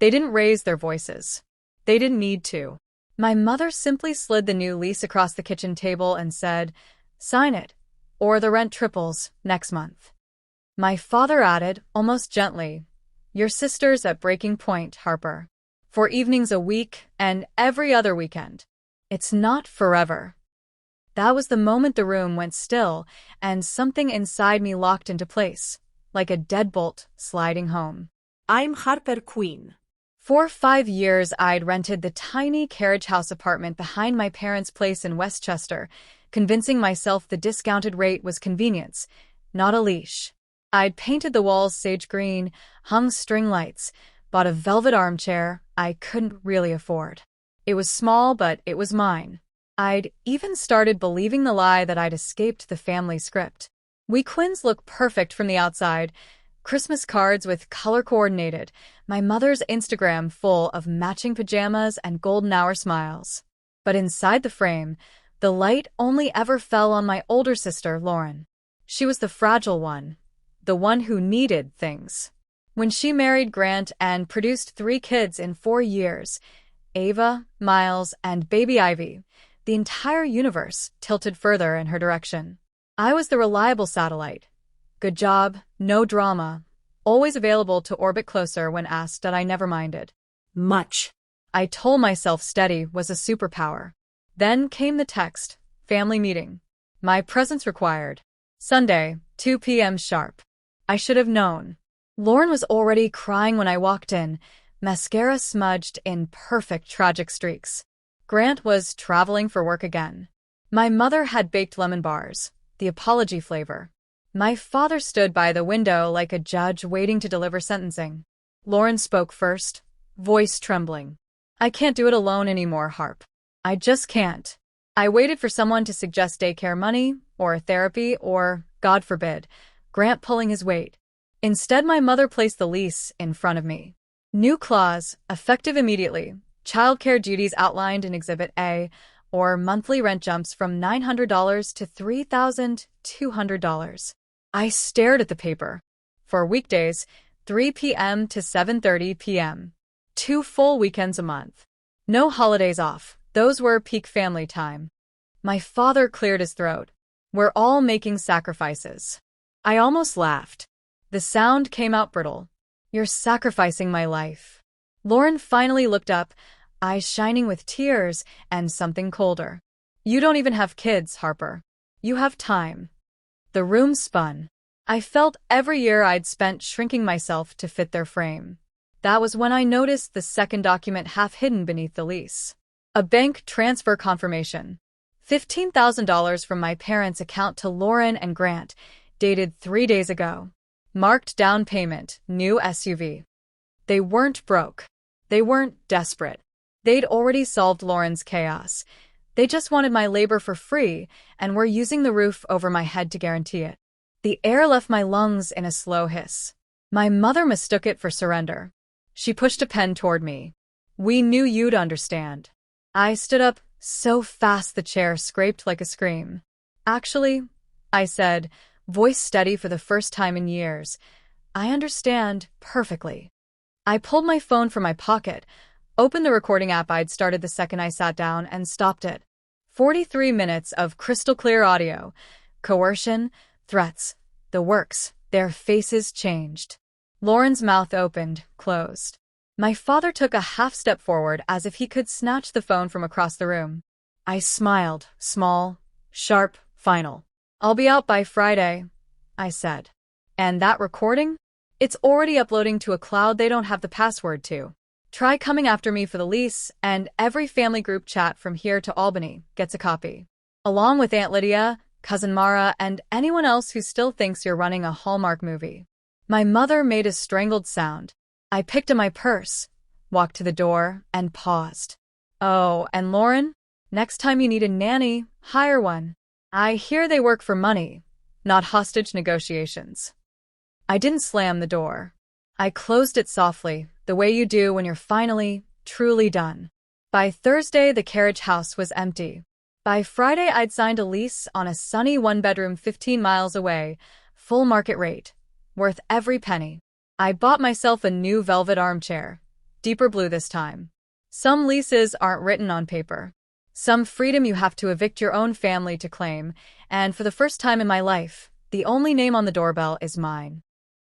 They didn't raise their voices. They didn't need to. My mother simply slid the new lease across the kitchen table and said, "Sign it, or the rent triples next month." My father added, almost gently, "Your sister's at breaking point, Harper. 4 evenings a week and every other weekend. It's not forever." That was the moment the room went still and something inside me locked into place, like a deadbolt sliding home. I'm Harper Quinn. For 5 years, I'd rented the tiny carriage house apartment behind my parents' place in Westchester, convincing myself the discounted rate was convenience, not a leash. I'd painted the walls sage green, hung string lights, bought a velvet armchair I couldn't really afford. It was small, but it was mine. I'd even started believing the lie that I'd escaped the family script. We Quinns look perfect from the outside. Christmas cards with color-coordinated, my mother's Instagram full of matching pajamas and golden hour smiles. But inside the frame, the light only ever fell on my older sister, Lauren. She was the fragile one, the one who needed things. When she married Grant and produced 3 kids in 4 years, Ava, Miles, and baby Ivy, the entire universe tilted further in her direction. I was the reliable satellite. Good job, no drama, always available to orbit closer when asked, and I never minded. Much. I told myself steady was a superpower. Then came the text, family meeting. My presence required. Sunday, 2 p.m. sharp. I should have known. Lauren was already crying when I walked in, mascara smudged in perfect tragic streaks. Grant was traveling for work again. My mother had baked lemon bars, the apology flavor. My father stood by the window like a judge waiting to deliver sentencing. Lauren spoke first, voice trembling. "I can't do it alone anymore, Harp. I just can't." I waited for someone to suggest daycare money, or therapy, or, God forbid, Grant pulling his weight. Instead, my mother placed the lease in front of me. New clause, effective immediately, childcare duties outlined in Exhibit A, or monthly rent jumps from $900 to $3,200. I stared at the paper. For weekdays, 3 p.m. to 7:30 p.m. 2 full weekends a month. No holidays off. Those were peak family time. My father cleared his throat. "We're all making sacrifices." I almost laughed. The sound came out brittle. "You're sacrificing my life." Lauren finally looked up, eyes shining with tears and something colder. "You don't even have kids, Harper. You have time." The room spun. I felt every year I'd spent shrinking myself to fit their frame. That was when I noticed the second document half hidden beneath the lease. A bank transfer confirmation. $15,000 from my parents' account to Lauren and Grant, dated 3 days ago. Marked down payment, new SUV. They weren't broke. They weren't desperate. They'd already solved Lauren's chaos. They just wanted my labor for free and were using the roof over my head to guarantee it. The air left my lungs in a slow hiss. My mother mistook it for surrender. She pushed a pen toward me. "We knew you'd understand." I stood up so fast the chair scraped like a scream. "Actually," I said, voice steady for the first time in years, "I understand perfectly." I pulled my phone from my pocket, opened the recording app I'd started the second I sat down, and stopped it. 43 minutes of crystal clear audio. Coercion, threats, the works. Their faces changed. Lauren's mouth opened, closed. My father took a half step forward as if he could snatch the phone from across the room. I smiled, small, sharp, final. "I'll be out by Friday," I said. "And that recording? It's already uploading to a cloud they don't have the password to. Try coming after me for the lease, and every family group chat from here to Albany gets a copy. Along with Aunt Lydia, Cousin Mara, and anyone else who still thinks you're running a Hallmark movie." My mother made a strangled sound. I picked up my purse, walked to the door, and paused. "Oh, and Lauren? Next time you need a nanny, hire one. I hear they work for money, not hostage negotiations." I didn't slam the door. I closed it softly, the way you do when you're finally, truly done. By Thursday, the carriage house was empty. By Friday, I'd signed a lease on a sunny 1-bedroom 15 miles away, full market rate, worth every penny. I bought myself a new velvet armchair, deeper blue this time. Some leases aren't written on paper. Some freedom you have to evict your own family to claim, and for the first time in my life, the only name on the doorbell is mine.